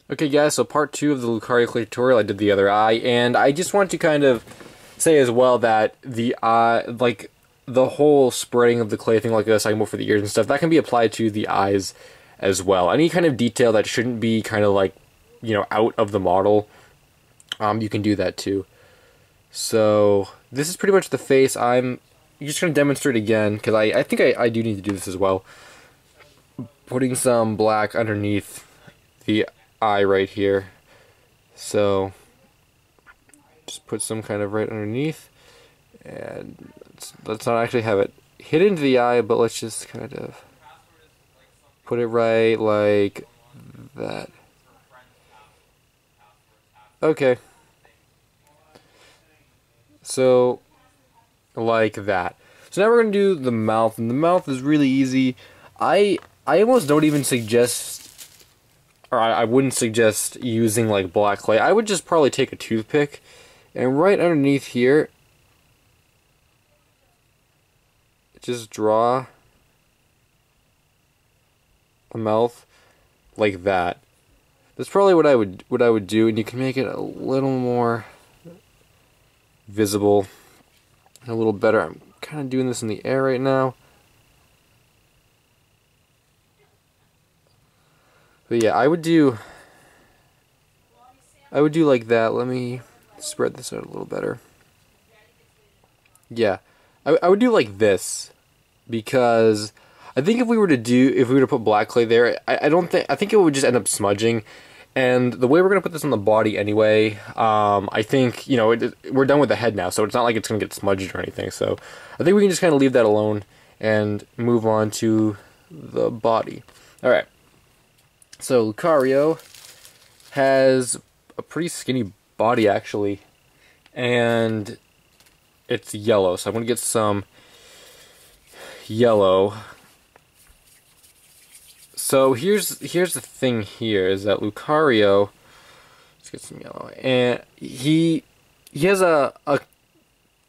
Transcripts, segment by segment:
Okay guys, so part 2 of the Lucario clay tutorial, I did the other eye, and I just want to kind of say as well that the eye, like the whole spraying of the clay thing, like I was talking about for the ears and stuff, that can be applied to the eyes as well. Any kind of detail that shouldn't be kind of like, out of the model, you can do that too. So this is pretty much the face. I'm just going to demonstrate again, because I think I do need to do this as well. Putting some black underneath the eye right here. So just put some kind of right underneath, and let's not actually have it hit into the eye, but let's just kind of put it right like that. Okay. So like that. So now we're going to do the mouth, and the mouth is really easy. I almost don't even suggest, or I wouldn't suggest using like black clay. I would just probably take a toothpick and right underneath here, just draw a mouth like that. That's probably what I would do, and you can make it a little more visible, a little better. I'm kind of doing this in the air right now. But yeah, I would do like that. Let me spread this out a little better. Yeah, I would do like this, because I think if we were to put black clay there, I think it would just end up smudging. And the way we're gonna put this on the body anyway, I think we're done with the head now, so it's not like it's gonna get smudged or anything. So I think we can just kind of leave that alone and move on to the body. All right. So Lucario has a pretty skinny body actually, and it's yellow. So I'm gonna get some yellow. So here's the thing here is that Lucario, let's get some yellow, and he has a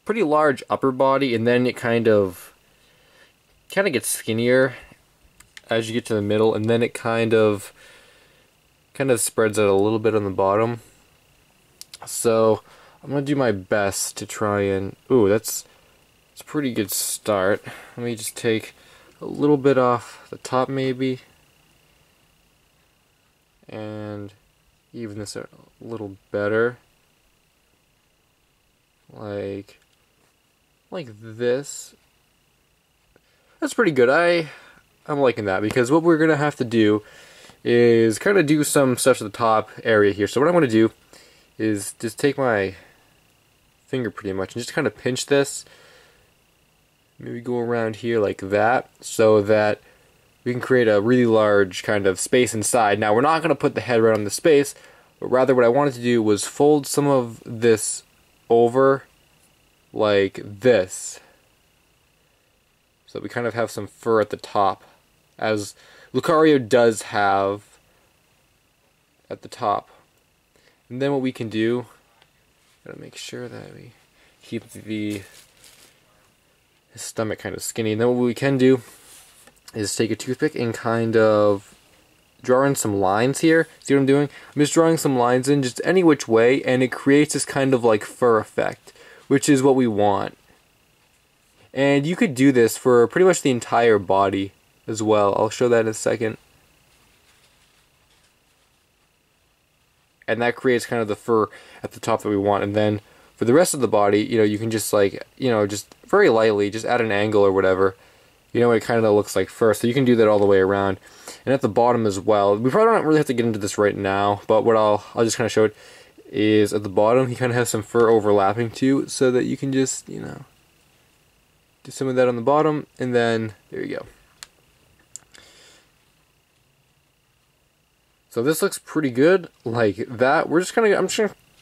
pretty large upper body, and then it kind of gets skinnier as you get to the middle, and then it kind of spreads out a little bit on the bottom. So I'm gonna do my best to try and that's a pretty good start. Let me just take a little bit off the top maybe, and even this out a little better, like this. That's pretty good. I'm liking that, because what we're gonna have to do is kind of do some stuff to the top area here. So what I'm gonna do is just take my finger pretty much and just kind of pinch this, maybe go around here like that, so that we can create a really large kind of space inside. Now we're not going to put the head right on the space, but rather what I wanted to do was fold some of this over like this, so that we kind of have some fur at the top, as Lucario does have at the top. And then what we can do, gotta make sure that we keep his stomach kind of skinny. And then what we can do is take a toothpick and kind of draw in some lines here. See what I'm doing? I'm just drawing some lines in just any which way, and it creates this kind of like fur effect, which is what we want. And you could do this for pretty much the entire body as well. I'll show that in a second. And that creates kind of the fur at the top that we want. And then for the rest of the body, you can just just very lightly, just add an angle or whatever. It kind of looks like fur. So you can do that all the way around. And at the bottom as well. We probably don't really have to get into this right now, but what I'll just kind of show it is at the bottom, he kind of has some fur overlapping too, so that you can just, do some of that on the bottom, and then there you go. So this looks pretty good, like that. I'm just gonna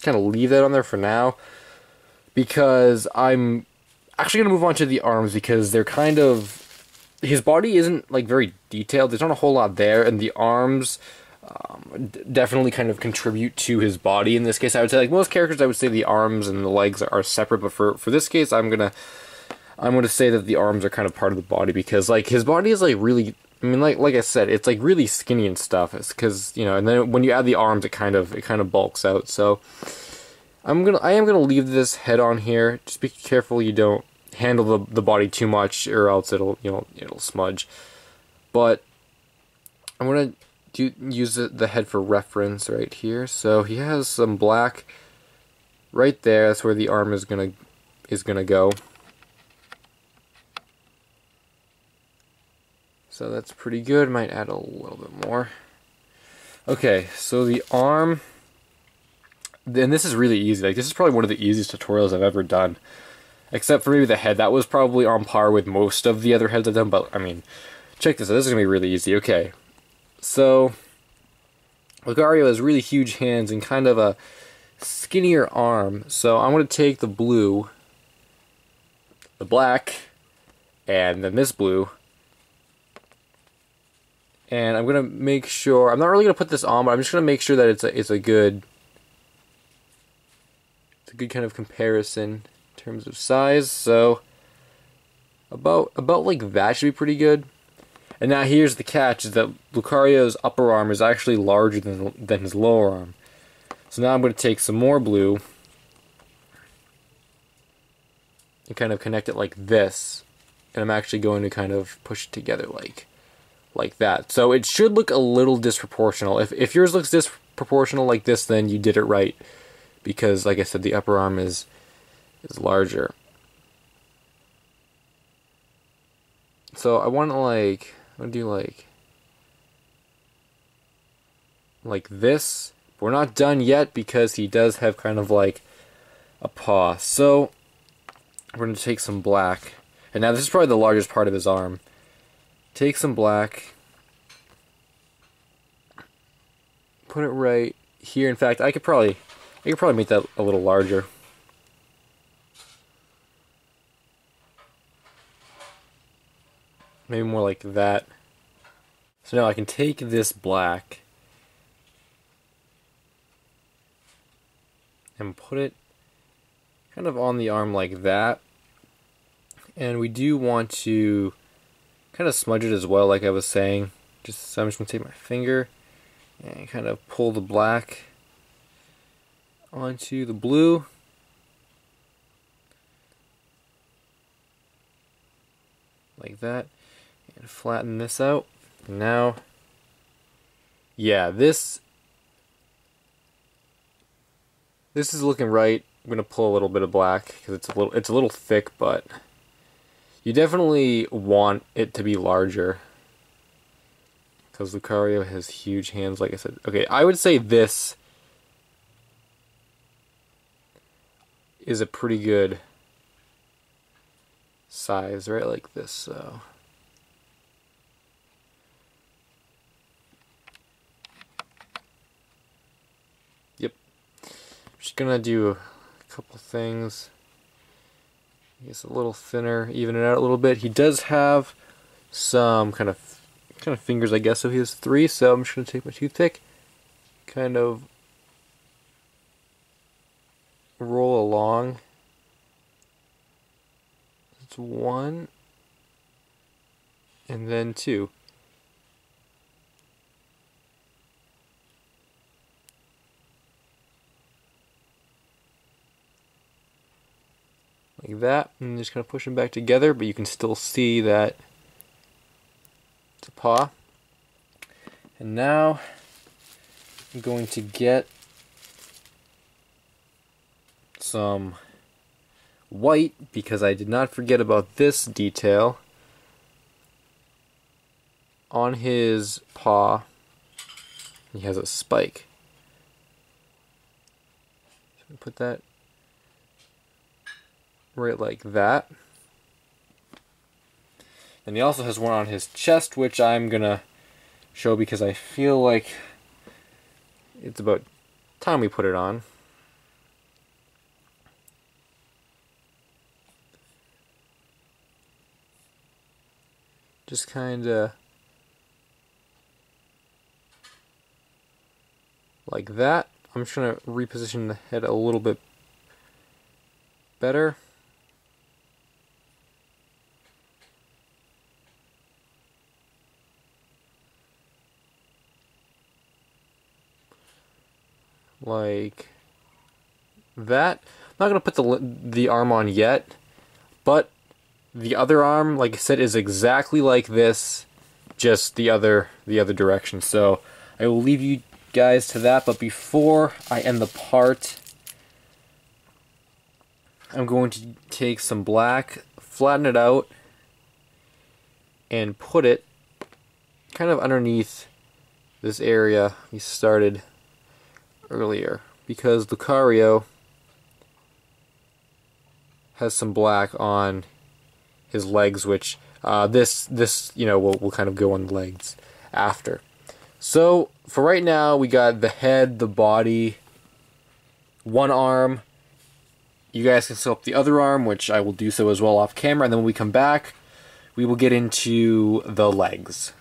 kind of leave that on there for now, because I'm actually gonna move on to the arms, because they're kind of, his body isn't like very detailed. There's not a whole lot there, and the arms definitely kind of contribute to his body. In this case, I would say, like most characters, I would say the arms and the legs are separate, but for this case, I'm gonna say that the arms are kind of part of the body, because like his body is like really I mean, like I said, it's like really skinny and stuff. It's because, you know, and then when you add the arms, it kind of bulks out. So I am gonna leave this head on here. Just be careful you don't handle the body too much, or else it'll smudge. But I'm gonna use the head for reference right here. So he has some black right there. That's where the arm is gonna go. So that's pretty good. Might add a little bit more. Okay, so the arm. And this is really easy. Like, this is probably one of the easiest tutorials I've ever done. Except for maybe the head. That was probably on par with most of the other heads I've done. But, I mean, check this out. This is going to be really easy. Okay. So, Lucario has really huge hands and kind of a skinnier arm. So, I'm going to take the blue, the black, and then this blue. And I'm going to make sure... I'm not really going to put this on, but I'm just going to make sure that it's a good... good kind of comparison in terms of size. So about like that should be pretty good. And now here's the catch, is that Lucario's upper arm is actually larger than his lower arm. So now I'm going to take some more blue and kind of connect it like this, and I'm actually going to kind of push it together like that. So it should look a little disproportional. If yours looks disproportional like this, then you did it right. Because, like I said, the upper arm is larger. So I want to do like this. We're not done yet because he does have kind of like a paw. So we're going to take some black. And now this is probably the largest part of his arm. Take some black. Put it right here. In fact, I could probably make that a little larger. Maybe more like that. So now I can take this black and put it kind of on the arm like that. And we do want to kind of smudge it as well, like I was saying. So I'm just going to take my finger and kind of pull the black onto the blue. Like that. And flatten this out. And now, yeah, this is looking right. I'm gonna pull a little bit of black because it's a little thick, but you definitely want it to be larger because Lucario has huge hands, like I said. Okay, I would say this is a pretty good size, right? Like this, so. Yep. Just gonna do a couple things. I guess a little thinner, even it out a little bit. He does have some kind of fingers, I guess, so he has 3, so I'm just gonna take my toothpick, kind of roll along. It's 1 and then 2. Like that, and just kind of push them back together, but you can still see that it's a paw. And now I'm going to get some white, because I did not forget about this detail on his paw. He has a spike. So put that right like that. And he also has one on his chest, which I'm gonna show because I feel like it's about time we put it on. Just kinda like that. I'm just gonna reposition the head a little bit better. like that. I'm not going to put the arm on yet, but the other arm, like I said, is exactly like this, just the other direction. So I will leave you guys to that, but before I end the part, I'm going to take some black, flatten it out, and put it kind of underneath this area we started earlier, because Lucario has some black on his legs, which this you know will kind of go on the legs after. So for right now, we got the head, the body, one arm. You guys can sculpt the other arm, which I will do so as well off camera, and then when we come back, we will get into the legs.